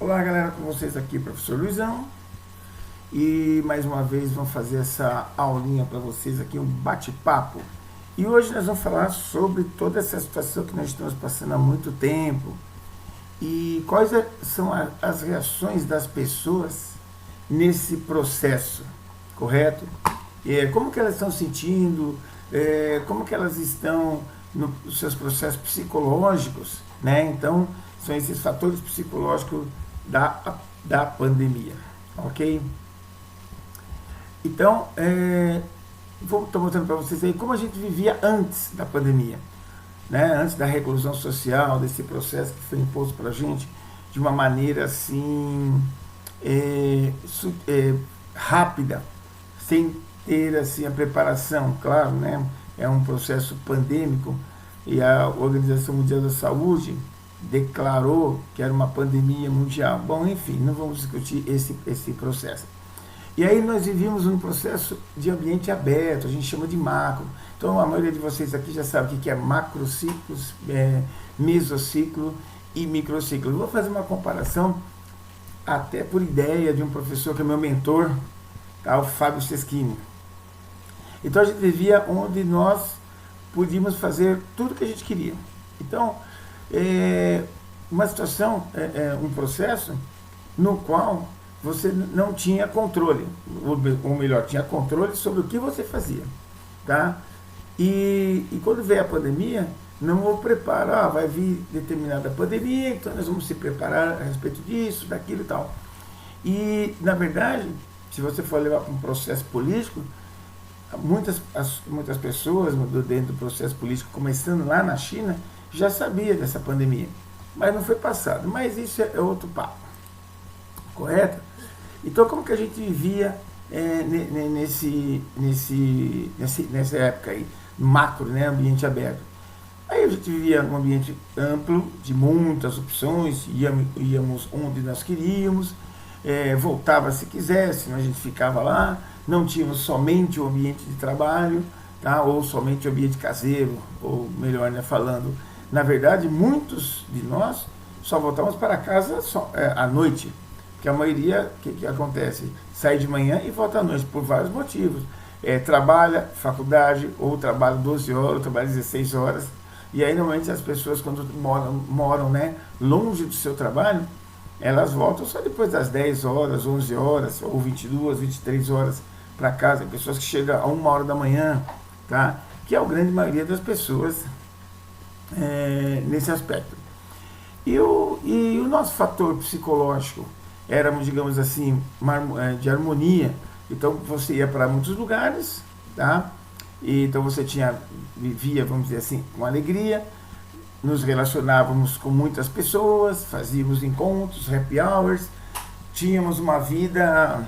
Olá galera, com vocês aqui, professor Luizão. E mais uma vez vamos fazer essa aulinha para vocês aqui, um bate-papo. E hoje nós vamos falar sobre toda essa situação que nós estamos passando há muito tempo. E quais são as reações das pessoas nesse processo, correto? Como que elas estão sentindo, como que elas estão nos seus processos psicológicos, né? Então, são esses fatores psicológicos da pandemia, ok? Então, estou mostrando para vocês aí como a gente vivia antes da pandemia, né? Antes da reclusão social, desse processo que foi imposto para a gente de uma maneira assim, rápida, sem ter assim a preparação, claro, né? É um processo pandêmico e a Organização Mundial da Saúde declarou que era uma pandemia mundial. Bom, enfim, não vamos discutir esse processo. E aí nós vivíamos um processo de ambiente aberto, a gente chama de macro. Então a maioria de vocês aqui já sabe o que é macrociclos, mesociclo e microciclo. Eu vou fazer uma comparação até por ideia de um professor que é meu mentor, tá? O Fábio Seschini. Então a gente vivia onde nós podíamos fazer tudo que a gente queria. Então, uma situação, um processo no qual você não tinha controle, ou melhor, tinha controle sobre o que você fazia, tá? E quando veio a pandemia, não houve preparo, vai vir determinada pandemia, então nós vamos se preparar a respeito disso, daquilo e tal. E, na verdade, se você for levar para um processo político, muitas pessoas dentro do processo político, começando lá na China, já sabia dessa pandemia, mas não foi passado. Mas isso é outro papo, correto? Então, como que a gente vivia nessa época aí, macro, né, ambiente aberto? Aí a gente vivia num ambiente amplo, de muitas opções, íamos onde nós queríamos, voltava se quisesse, a gente ficava lá, não tínhamos somente o ambiente de trabalho, tá? Ou somente o ambiente caseiro, ou melhor, né, falando, na verdade, muitos de nós só voltamos para casa à noite, porque a maioria, o que acontece? Sai de manhã e volta à noite, por vários motivos. Trabalha, faculdade, ou trabalha 12 horas, ou trabalha 16 horas, e aí normalmente as pessoas quando moram, né, longe do seu trabalho, elas voltam só depois das 10 horas, 11 horas, ou 22, 23 horas para casa, pessoas que chegam a 1 hora da manhã, tá? Que é a grande maioria das pessoas nesse aspecto. E o nosso fator psicológico, éramos, digamos assim, de harmonia, então você ia para muitos lugares, tá? E então você vivia, vamos dizer assim, com alegria, nos relacionávamos com muitas pessoas, fazíamos encontros, happy hours, tínhamos uma vida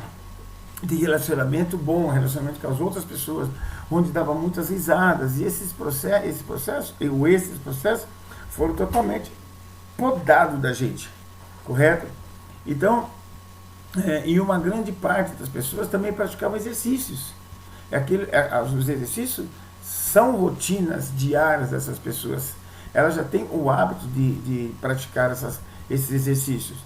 de relacionamento bom, relacionamento com as outras pessoas, onde dava muitas risadas, e esses processos foram totalmente podados da gente, correto? Então, e uma grande parte das pessoas também praticavam exercícios. Os exercícios são rotinas diárias dessas pessoas. Elas já têm o hábito de praticar esses exercícios,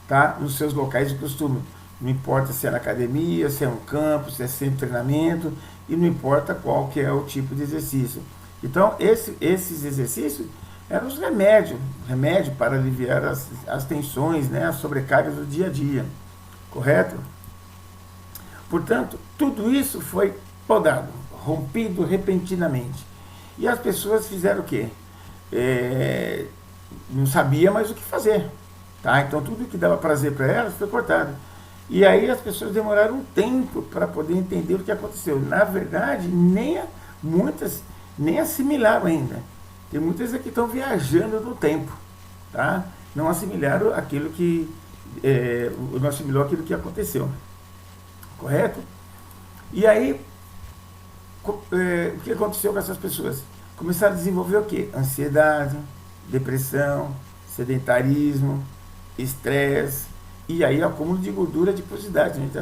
tá? Nos seus locais de costume. Não importa se é na academia, se é um campo, se é sempre treinamento, e não importa qual que é o tipo de exercício. Então, esses exercícios eram os remédios para aliviar as tensões, né, as sobrecargas do dia a dia, correto? Portanto, tudo isso foi podado, rompido repentinamente. E as pessoas fizeram o quê? Não sabia mais o que fazer, tá? Então tudo que dava prazer para elas foi cortado. E aí as pessoas demoraram um tempo para poder entender o que aconteceu. Na verdade, muitas nem assimilaram ainda. Tem muitas aqui que estão viajando no tempo, tá? Não assimilaram não assimilou aquilo que aconteceu, correto? E aí, o que aconteceu com essas pessoas? Começaram a desenvolver o quê? Ansiedade, depressão, sedentarismo, estresse, e aí acúmulo de gordura, adiposidade. A gente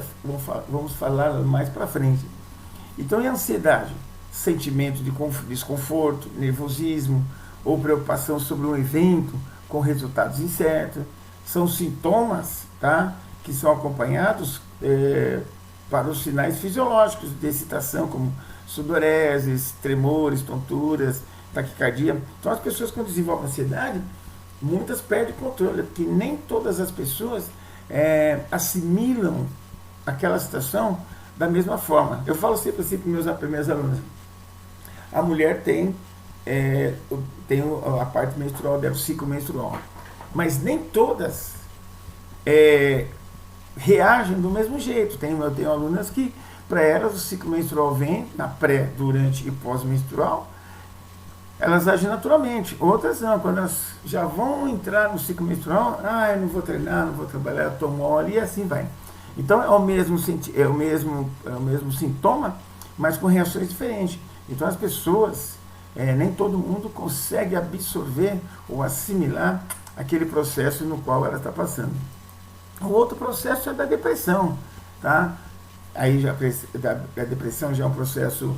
vamos falar mais para frente. Então, e a ansiedade? Sentimento de desconforto, nervosismo ou preocupação sobre um evento com resultados incertos, são sintomas, tá, que são acompanhados para os sinais fisiológicos de excitação, como sudoreses, tremores, tonturas, taquicardia. Então as pessoas quando desenvolvem ansiedade, muitas perdem o controle, porque nem todas as pessoas assimilam aquela situação da mesma forma. Eu falo sempre assim para meus alunos: a mulher tem a parte menstrual dela, o ciclo menstrual, mas nem todas reagem do mesmo jeito. Eu tenho alunas que, para elas, o ciclo menstrual vem na pré, durante e pós-menstrual, elas agem naturalmente. Outras não, quando elas já vão entrar no ciclo menstrual, eu não vou treinar, não vou trabalhar, eu tô mole, e assim vai. Então é o mesmo sintoma, mas com reações diferentes. Então as pessoas, nem todo mundo consegue absorver ou assimilar aquele processo no qual ela está passando. O outro processo é da depressão, tá? Aí já a depressão já é um processo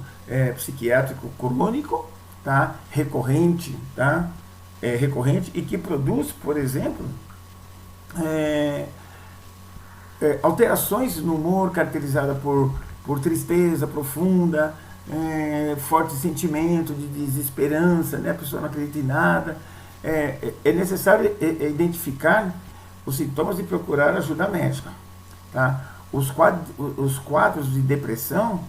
psiquiátrico crônico, tá? Recorrente, tá? Recorrente e que produz, por exemplo, alterações no humor caracterizada por tristeza profunda, forte sentimento de desesperança, né? A pessoa não acredita em nada. É necessário identificar os sintomas e procurar ajuda médica, tá? Os quadros de depressão,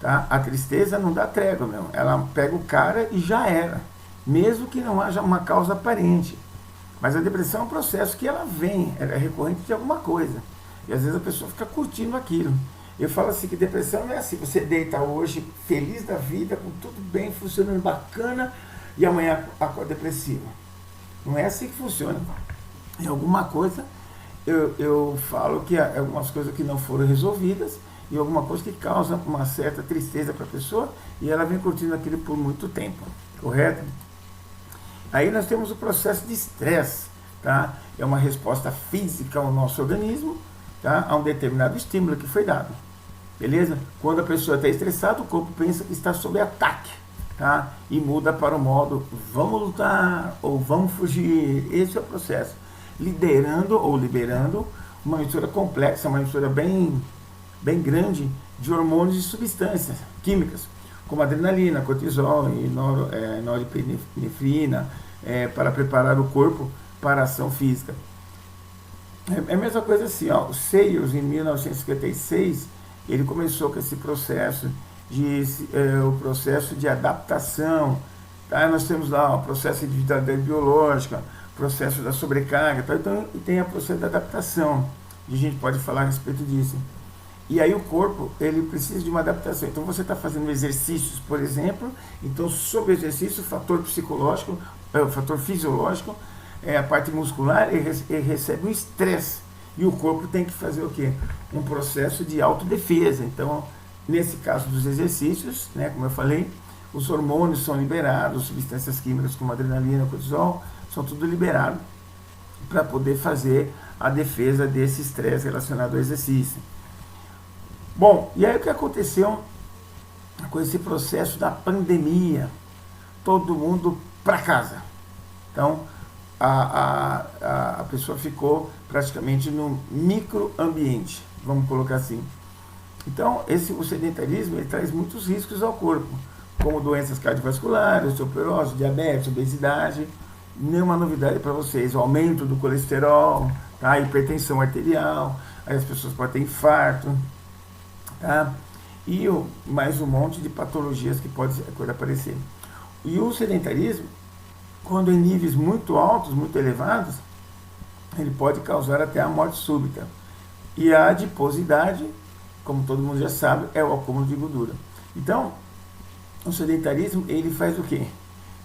tá? A tristeza não dá trégua, meu. Ela pega o cara e já era, mesmo que não haja uma causa aparente. Mas a depressão é um processo que ela é recorrente de alguma coisa. E às vezes a pessoa fica curtindo aquilo. Eu falo assim que depressão não é assim: você deita hoje feliz da vida, com tudo bem, funcionando bacana, e amanhã acorda depressivo. Não é assim que funciona. Em alguma coisa, eu falo que há algumas coisas que não foram resolvidas e alguma coisa que causa uma certa tristeza para a pessoa e ela vem curtindo aquilo por muito tempo, correto? Aí nós temos o processo de estresse, tá? É uma resposta física ao nosso organismo, tá? A um determinado estímulo que foi dado, beleza? Quando a pessoa está estressada, o corpo pensa que está sob ataque, tá? E muda para o modo vamos lutar ou vamos fugir. Esse é o processo, liderando ou liberando uma mistura complexa, uma mistura bem grande de hormônios e substâncias químicas, como adrenalina, cortisol e norepinefrina, para preparar o corpo para a ação física. É a mesma coisa assim, ó, o Sayers, em 1956, ele começou com esse processo o processo de adaptação, tá? Nós temos lá o processo de individualidade biológica, processo da sobrecarga, tá? Então tem o processo da adaptação, e a gente pode falar a respeito disso. E aí o corpo, ele precisa de uma adaptação. Então você está fazendo exercícios, por exemplo, então sob o exercício, o fator psicológico, o fator fisiológico, a parte muscular, ele recebe um estresse. E o corpo tem que fazer o quê? Um processo de autodefesa. Então, nesse caso dos exercícios, né, como eu falei, os hormônios são liberados, substâncias químicas como adrenalina, cortisol, são tudo liberado para poder fazer a defesa desse estresse relacionado ao exercício. Bom, e aí o que aconteceu com esse processo da pandemia? Todo mundo para casa. Então, a pessoa ficou praticamente num microambiente, vamos colocar assim. Então, o sedentarismo ele traz muitos riscos ao corpo, como doenças cardiovasculares, osteoporose, diabetes, obesidade. Nenhuma novidade para vocês: o aumento do colesterol, tá? Hipertensão arterial, aí as pessoas podem ter infarto, tá? E mais um monte de patologias que podem aparecer. E o sedentarismo, quando em níveis muito altos, muito elevados, ele pode causar até a morte súbita. E a adiposidade, como todo mundo já sabe, é o acúmulo de gordura. Então, o sedentarismo, ele faz o quê?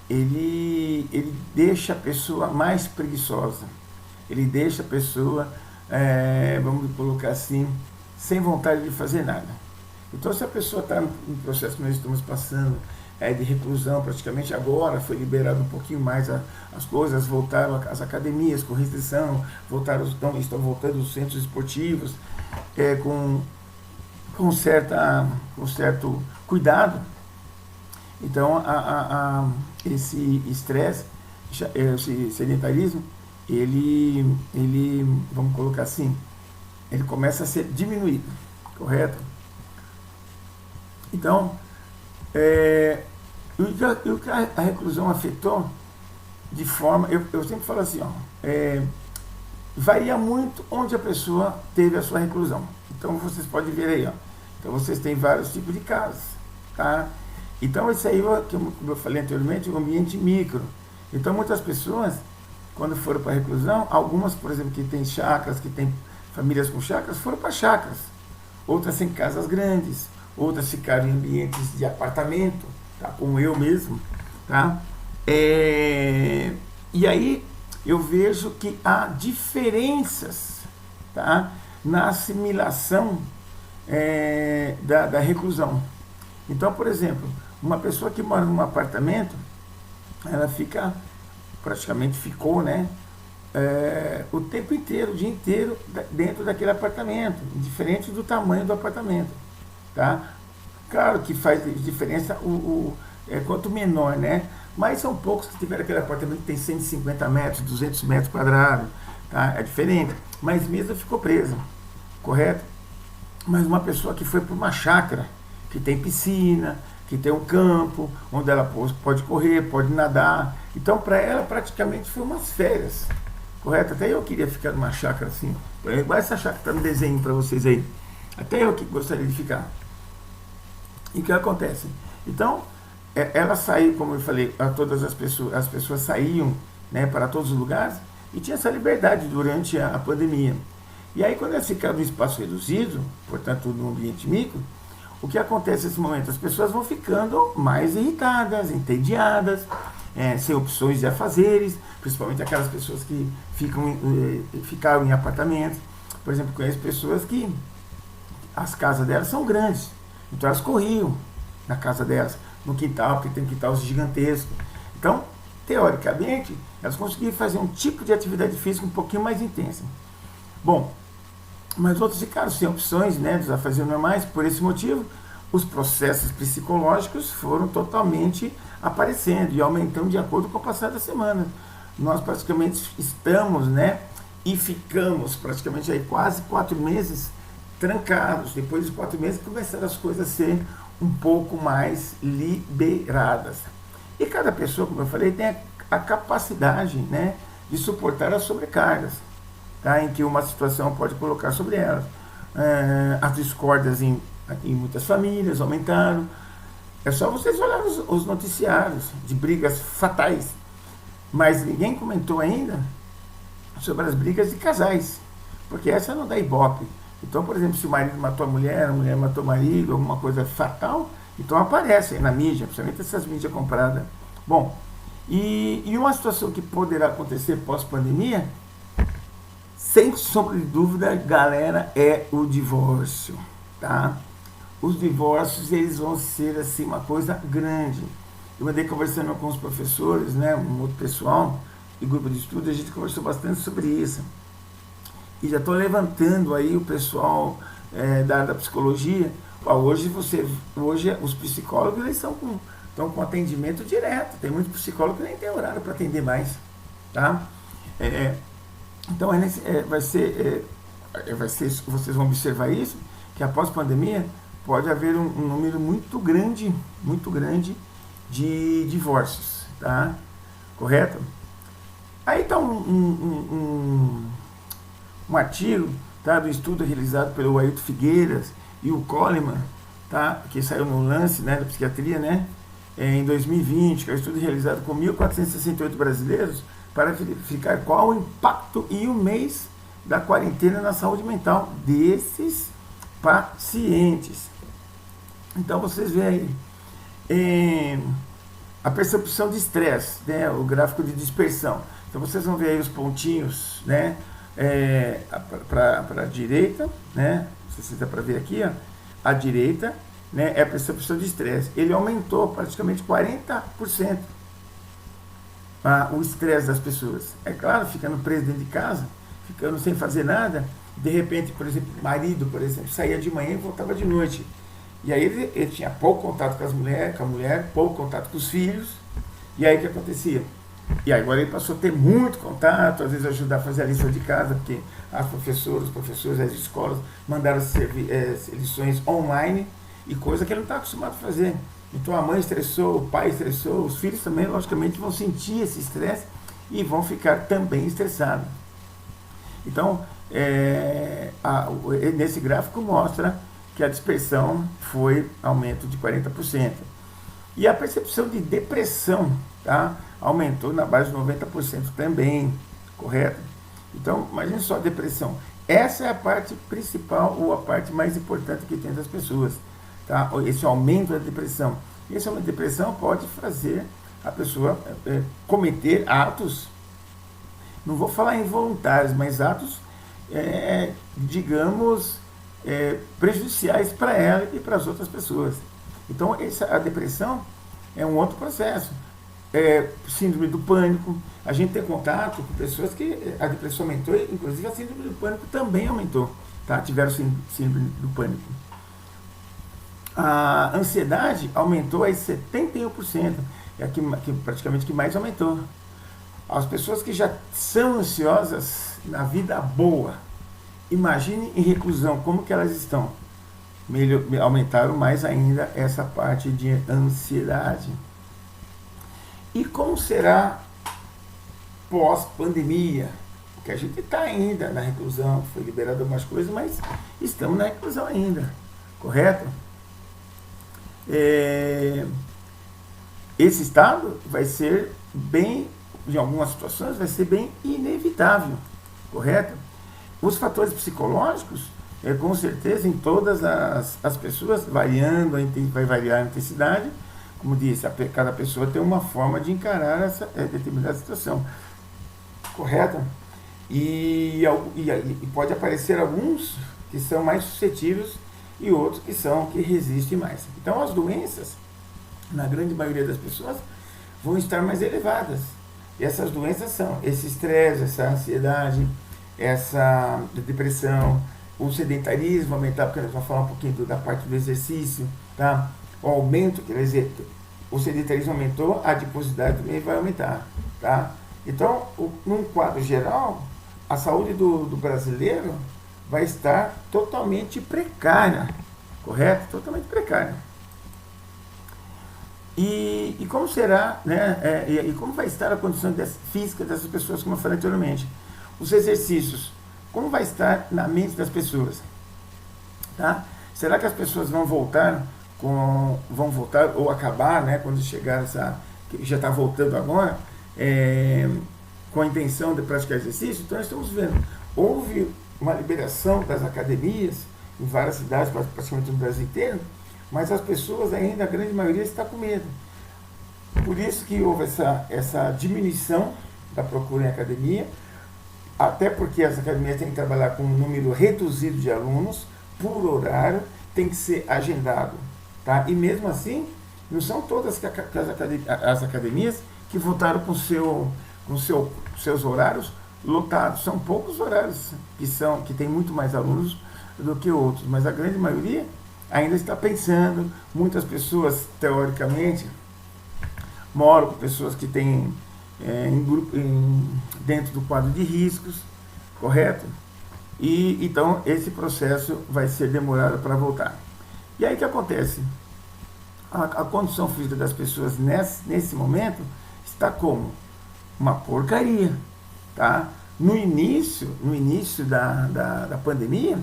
Ele deixa a pessoa mais preguiçosa. Ele deixa a pessoa, vamos colocar assim, sem vontade de fazer nada. Então, se a pessoa está no processo que nós estamos passando, de reclusão, praticamente agora foi liberado um pouquinho mais as coisas, voltaram as academias com restrição, estão voltando os centros esportivos com certo cuidado. Então, esse estresse, esse sedentarismo, vamos colocar assim, ele começa a ser diminuído, correto? Então, o que a reclusão afetou de forma, eu sempre falo assim, ó, varia muito onde a pessoa teve a sua reclusão. Então vocês podem ver aí, ó. Então vocês têm vários tipos de casas, tá? Então isso aí, como eu falei anteriormente, o ambiente micro. Então muitas pessoas, quando foram para a reclusão, algumas, por exemplo, que têm chácaras, que têm famílias com chácaras, foram para chácaras. Outras em casas grandes, outras ficaram em ambientes de apartamento, tá? Como eu mesmo, tá? E aí eu vejo que há diferenças, tá? Na assimilação da reclusão. Então, por exemplo, uma pessoa que mora num apartamento, ela praticamente ficou, né? O tempo inteiro, o dia inteiro, dentro daquele apartamento, diferente do tamanho do apartamento, tá? Claro que faz diferença quanto menor, né? Mas são poucos que tiveram aquele apartamento que tem 150 metros, 200 metros quadrados, tá? É diferente, mas mesmo ficou presa, correto? Mas uma pessoa que foi para uma chácara, que tem piscina, que tem um campo, onde ela pode correr, pode nadar, então para ela praticamente foi umas férias, correto? Até eu queria ficar numa chácara assim, igual essa chácara que está no desenho para vocês aí, até eu que gostaria de ficar. E o que acontece? Então, ela saiu, como eu falei, todas as pessoas saíam, né, para todos os lugares e tinha essa liberdade durante a pandemia. E aí, quando elas ficaram em espaço reduzido, portanto, no ambiente micro, o que acontece nesse momento? As pessoas vão ficando mais irritadas, entediadas, sem opções de afazeres, principalmente aquelas pessoas que ficaram em apartamentos. Por exemplo, conheço pessoas que as casas delas são grandes, então elas corriam na casa delas, no quintal, porque tem um quintal gigantesco. Então, teoricamente, elas conseguiram fazer um tipo de atividade física um pouquinho mais intensa. Bom, mas outros ficaram sem opções, né, dos afazeres normais. Por esse motivo, os processos psicológicos foram totalmente aparecendo e aumentando de acordo com o passar da semana. Nós praticamente estamos, né, e ficamos praticamente aí quase 4 meses trancados. Depois dos 4 meses começaram as coisas a ser um pouco mais liberadas. E cada pessoa, como eu falei, tem a capacidade, né, de suportar as sobrecargas, tá, em que uma situação pode colocar sobre elas. As discórdias em muitas famílias aumentaram. É só vocês olharem os noticiários de brigas fatais. Mas ninguém comentou ainda sobre as brigas de casais, porque essa não dá ibope. Então, por exemplo, se o marido matou a mulher matou o marido, alguma coisa fatal, então aparece aí na mídia, principalmente essas mídias compradas. Bom, e uma situação que poderá acontecer pós-pandemia, sem sombra de dúvida, galera, é o divórcio, tá? Os divórcios, eles vão ser, assim, uma coisa grande. Eu andei conversando com os professores, né, um outro pessoal, e grupo de estudo, a gente conversou bastante sobre isso. E já estou levantando aí o pessoal da área da psicologia. Hoje os psicólogos, eles estão com atendimento direto. Tem muito psicólogo que nem tem horário para atender mais, tá? Então vai ser, vocês vão observar isso, que após a pandemia pode haver um número muito grande de divórcios, tá? Correto? Aí está um artigo, tá, do estudo realizado pelo Ailton Figueiras e o Coleman, tá, que saiu no Lance, né, da psiquiatria, né, em 2020, que é um estudo realizado com 1.468 brasileiros para verificar qual o impacto em um mês da quarentena na saúde mental desses pacientes. Então vocês veem aí a percepção de estresse, né, o gráfico de dispersão. Então vocês vão ver aí os pontinhos, né, para a direita, né, não sei se dá para ver aqui, ó, a direita, né, é a percepção de estresse. Ele aumentou praticamente 40%. O estresse das pessoas. É claro, ficando preso dentro de casa, ficando sem fazer nada, de repente, por exemplo, o marido, por exemplo, saía de manhã e voltava de noite. E aí ele tinha pouco contato com a mulher, pouco contato com os filhos. E aí o que acontecia? E agora ele passou a ter muito contato, às vezes ajudar a fazer a lista de casa, porque as professoras, os professores, as escolas mandaram lições online e coisa que ele não está acostumado a fazer. Então a mãe estressou, o pai estressou, os filhos também, logicamente, vão sentir esse estresse e vão ficar também estressados. Então, nesse gráfico mostra que a dispersão foi aumento de 40%. E a percepção de depressão, tá, aumentou na base de 90% também, correto? Então, imagine só a depressão. Essa é a parte principal ou a parte mais importante que tem das pessoas, tá? Esse aumento da depressão. Esse aumento da depressão pode fazer a pessoa cometer atos, não vou falar involuntários, mas atos, digamos, prejudiciais para ela e para as outras pessoas. Então, a depressão é um outro processo. Síndrome do pânico. A gente tem contato com pessoas que a depressão aumentou, inclusive a síndrome do pânico também aumentou, tá? Tiveram síndrome do pânico. A ansiedade aumentou aí 71%, é a que praticamente que mais aumentou. As pessoas que já são ansiosas na vida boa, imagine em reclusão, como que elas estão? Aumentaram mais ainda essa parte de ansiedade. E como será pós-pandemia? Porque a gente está ainda na reclusão, foi liberado algumas coisas, mas estamos na reclusão ainda, correto? Esse estado vai ser bem, em algumas situações, vai ser bem inevitável, correto? Os fatores psicológicos, com certeza, em todas as pessoas, variando, vai variar a intensidade. Como disse, cada pessoa tem uma forma de encarar essa determinada situação, correto? E pode aparecer alguns que são mais suscetíveis e outros que resistem mais. Então, as doenças, na grande maioria das pessoas, vão estar mais elevadas. E essas doenças são esse estresse, essa ansiedade, essa depressão, o sedentarismo aumentar, porque nós vamos falar um pouquinho da parte do exercício, tá? O aumento, quer dizer, o sedentarismo aumentou, a adiposidade também vai aumentar, tá? Então, num quadro geral, a saúde do brasileiro vai estar totalmente precária, correto? Totalmente precária. E como será, né? E como vai estar a condição física dessas pessoas, como eu falei anteriormente? Os exercícios, como vai estar na mente das pessoas, tá? Será que as pessoas vão voltar ou acabar, né, quando chegar que já está voltando agora, com a intenção de praticar exercício? Então nós estamos vendo, houve uma liberação das academias em várias cidades, praticamente no Brasil inteiro, mas as pessoas ainda, a grande maioria, está com medo. Por isso que houve essa diminuição da procura em academia, até porque as academias têm que trabalhar com um número reduzido de alunos, por horário, tem que ser agendado. Tá? E mesmo assim, não são todas as academias que voltaram com seus horários lotados. São poucos horários que tem muito mais alunos do que outros, mas a grande maioria ainda está pensando. Muitas pessoas, teoricamente, moram com pessoas que têm dentro do quadro de riscos, correto? E então esse processo vai ser demorado para voltar. E aí o que acontece? A condição física das pessoas nesse momento está como? Uma porcaria, tá? No início da pandemia,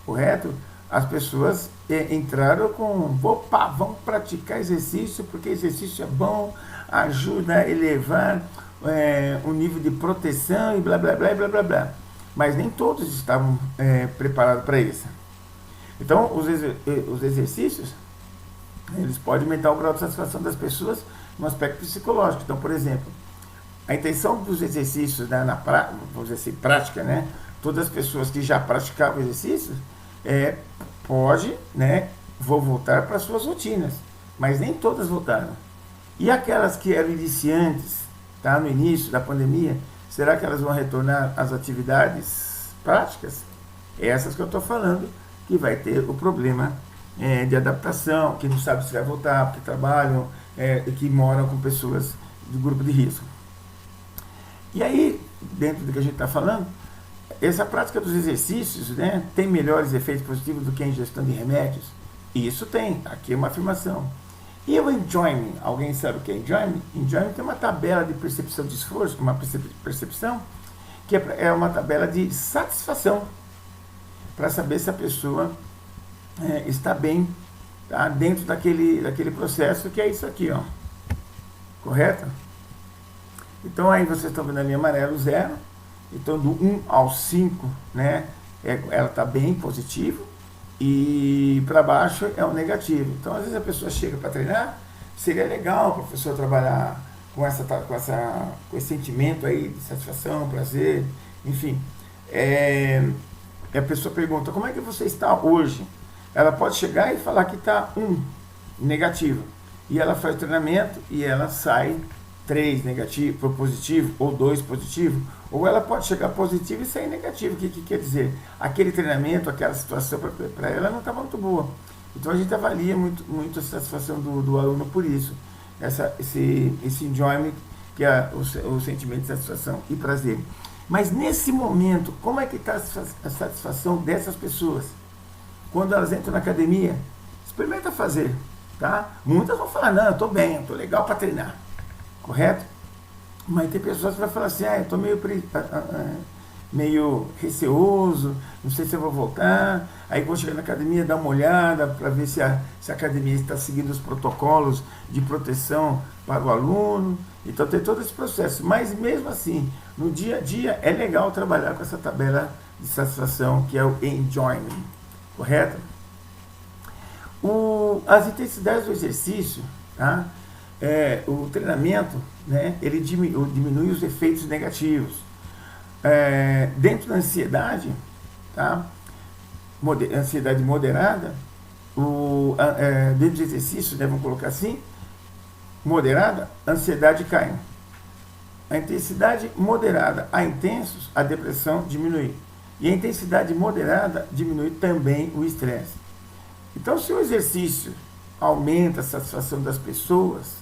correto? As pessoas entraram com, opa, vamos praticar exercício, porque exercício é bom, ajuda a elevar o nível de proteção e blá, blá, blá, blá, blá, blá. Mas nem todos estavam preparados para isso. Então, os exercícios, eles podem aumentar o grau de satisfação das pessoas no aspecto psicológico. Então, por exemplo, a intenção dos exercícios, né, vamos dizer assim, prática, né, todas as pessoas que já praticavam exercícios, pode, né, vão voltar para suas rotinas, mas nem todas voltaram. E aquelas que eram iniciantes, tá, no início da pandemia, será que elas vão retornar às atividades práticas? Essas que eu estou falando, que vai ter o problema de adaptação, que não sabe se vai voltar, porque trabalham, que moram com pessoas do grupo de risco. E aí, dentro do que a gente está falando, essa prática dos exercícios, né, tem melhores efeitos positivos do que a ingestão de remédios? Isso tem, aqui é uma afirmação. E o enjoyment, alguém sabe o que é enjoyment? Enjoyment tem uma tabela de percepção de esforço, uma percepção, que é uma tabela de satisfação, para saber se a pessoa está bem, tá, dentro daquele processo, que é isso aqui, ó. Correto? Então aí vocês estão vendo a linha amarela, 0. Então do 1 ao 5, né, ela está bem positivo, e para baixo é o negativo. Então às vezes a pessoa chega para treinar, seria legal o professor trabalhar com esse sentimento aí de satisfação, prazer, enfim. A pessoa pergunta, como é que você está hoje? Ela pode chegar e falar que está 1 negativo, e ela faz o treinamento e ela sai 3 negativo, positivo, ou 2 positivo, ou ela pode chegar positivo e sair negativo. O que quer dizer? Aquele treinamento, aquela situação para ela não estava muito boa. Então a gente avalia muito a satisfação do aluno por isso. Esse enjoyment, que é o sentimento de satisfação e prazer. Mas nesse momento, como é que está a satisfação dessas pessoas? Quando elas entram na academia, experimenta fazer, tá? Muitas vão falar, não, eu estou bem, eu estou legal para treinar. Correto? Mas tem pessoas que vão falar assim, eu estou meio receoso, não sei se eu vou voltar. Aí vou chegar na academia, dar uma olhada para ver se a academia está seguindo os protocolos de proteção para o aluno. Então tem todo esse processo. Mas mesmo assim, no dia a dia é legal trabalhar com essa tabela de satisfação, que é o enjoyment. Correto? As intensidades do exercício, tá? O treinamento, né, ele diminui os efeitos negativos. Dentro da ansiedade, tá? Ansiedade moderada, dentro do exercício, né, vamos colocar assim, moderada, a ansiedade cai. A intensidade moderada a intensos, a depressão diminui. E a intensidade moderada diminui também o estresse. Então, se o exercício aumenta a satisfação das pessoas,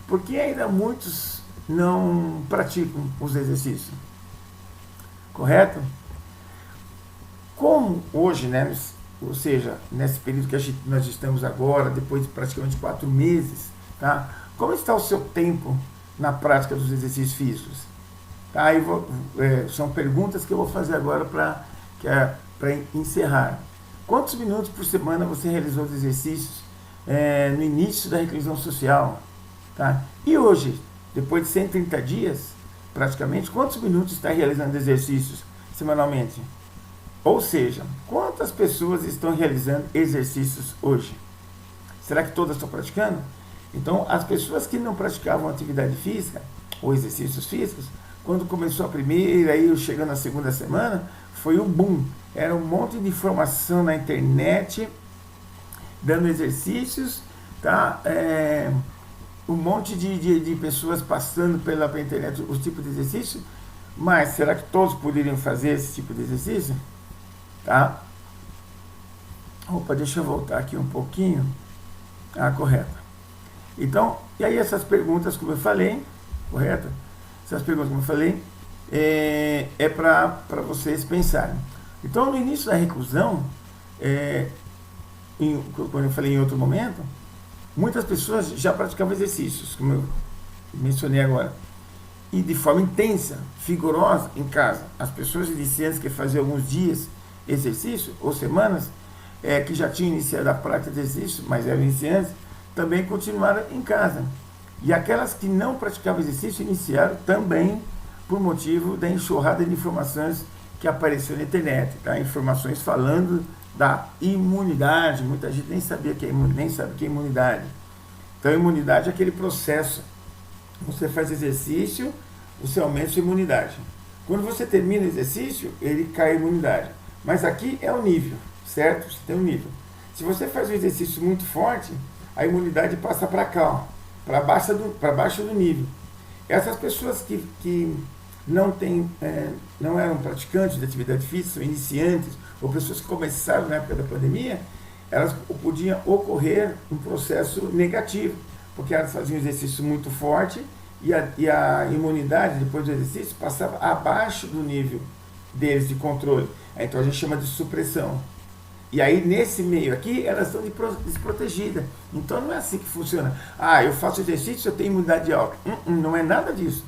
por que ainda muitos não praticam os exercícios? Correto? Como hoje, né, ou seja, nesse período que nós estamos agora, depois de praticamente 4 meses, tá? Como está o seu tempo na prática dos exercícios físicos? Tá? Aí são perguntas que eu vou fazer agora para encerrar. Quantos minutos por semana você realizou os exercícios no início da reclusão social? Tá? E hoje, depois de 130 dias, praticamente, quantos minutos está realizando exercícios semanalmente? Ou seja, quantas pessoas estão realizando exercícios hoje? Será que todas estão praticando? Então, as pessoas que não praticavam atividade física, ou exercícios físicos, quando começou a primeira, aí chegando a segunda semana, foi um boom. Era um monte de informação na internet, dando exercícios, tá? Um monte de pessoas passando pela internet os tipos de exercício, mas será que todos poderiam fazer esse tipo de exercício? Tá? Opa, deixa eu voltar aqui um pouquinho. Correto. Então, e aí essas perguntas, como eu falei, correto? Essas perguntas, como eu falei, para vocês pensarem. Então, no início da reclusão, quando eu falei em outro momento, muitas pessoas já praticavam exercícios, como eu mencionei agora, e de forma intensa, vigorosa em casa. As pessoas iniciantes que faziam alguns dias exercício, ou semanas, que já tinham iniciado a prática de exercício, mas eram iniciantes, também continuaram em casa. E aquelas que não praticavam exercício iniciaram também por motivo da enxurrada de informações que apareceu na internet, tá? Informações falando da imunidade. Muita gente nem sabe o que é imunidade. Então, a imunidade é aquele processo. Você faz exercício, você aumenta a sua imunidade. Quando você termina o exercício, ele cai a imunidade. Mas aqui é o nível, certo? Você tem um nível. Se você faz um exercício muito forte, a imunidade passa para cá, para baixo do nível. Essas pessoas que não eram praticantes de atividade física, são iniciantes, ou pessoas que começaram na época da pandemia, elas podiam ocorrer um processo negativo, porque elas faziam um exercício muito forte e a imunidade, depois do exercício, passava abaixo do nível deles de controle. Então a gente chama de supressão. E aí, nesse meio aqui, elas estão desprotegidas. Então não é assim que funciona. Ah, eu faço exercício, eu tenho imunidade alta. Não é nada disso.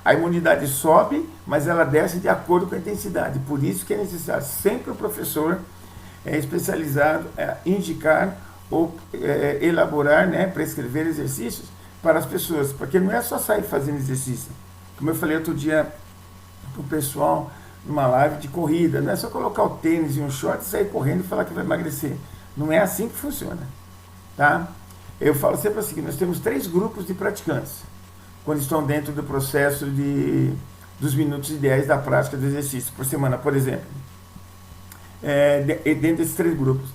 A imunidade sobe, mas ela desce de acordo com a intensidade. Por isso que é necessário sempre o professor especializado indicar ou elaborar, né, prescrever exercícios para as pessoas. Porque não é só sair fazendo exercício. Como eu falei outro dia para o pessoal, numa live de corrida, não é só colocar o tênis e um short e sair correndo e falar que vai emagrecer. Não é assim que funciona. Tá? Eu falo sempre assim, que nós temos 3 grupos de praticantes quando estão dentro do processo dos minutos ideais da prática do exercício por semana, por exemplo. Dentro desses 3 grupos.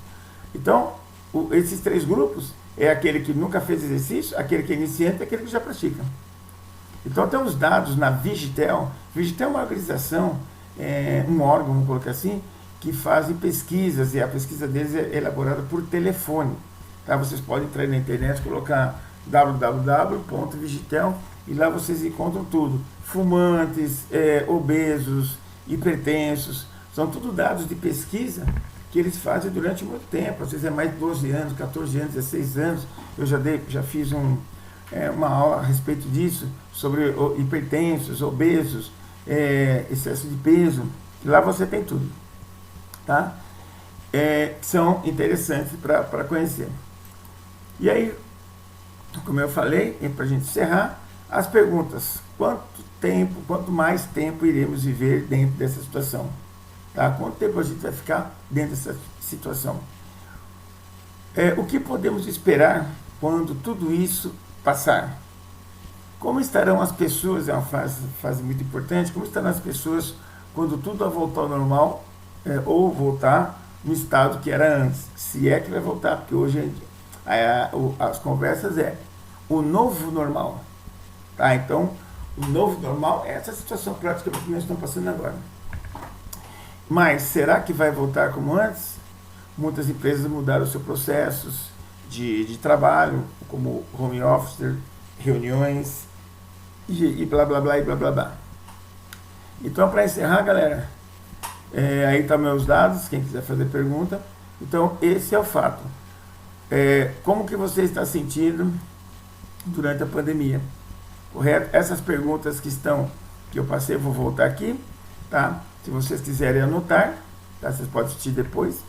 Então, esses 3 grupos é aquele que nunca fez exercício, aquele que é iniciante e aquele que já pratica. Então, temos dados na Vigitel. Vigitel é uma organização, um órgão, vamos colocar assim, que fazem pesquisas, e a pesquisa deles é elaborada por telefone. Tá? Vocês podem entrar na internet, colocar www.vigitel e lá vocês encontram tudo. Fumantes, obesos, hipertensos, são tudo dados de pesquisa que eles fazem durante muito tempo. Às vezes é mais de 12 anos, 14 anos, 16 anos. Eu já fiz uma aula a respeito disso, sobre hipertensos, obesos, excesso de peso. Lá você tem tudo. Tá? São interessantes para conhecer. E aí, como eu falei, para a gente encerrar, as perguntas: quanto mais tempo iremos viver dentro dessa situação? Tá? Quanto tempo a gente vai ficar dentro dessa situação? O que podemos esperar quando tudo isso passar? Como estarão as pessoas? É uma fase muito importante. Como estarão as pessoas quando tudo voltar ao normal, ou voltar no estado que era antes? Se é que vai voltar, porque hoje as conversas o novo normal. Tá? Então, o novo normal é essa situação prática que nós estamos passando agora. Mas será que vai voltar como antes? Muitas empresas mudaram seus processos de trabalho, como home office, reuniões, e blá blá blá e blá blá blá. Então, para encerrar, galera, aí estão meus dados, quem quiser fazer pergunta. Então, esse é o fato. Como que você está sentindo durante a pandemia? Correto? Essas perguntas que eu passei, eu vou voltar aqui, tá? Se vocês quiserem anotar, tá? Vocês podem assistir depois,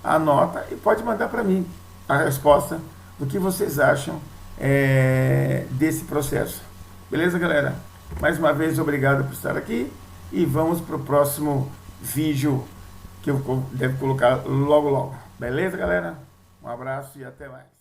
anota e pode mandar para mim a resposta do que vocês acham desse processo. Beleza, galera? Mais uma vez, obrigado por estar aqui e vamos para o próximo vídeo que eu devo colocar logo logo. Beleza, galera? Um abraço e até mais.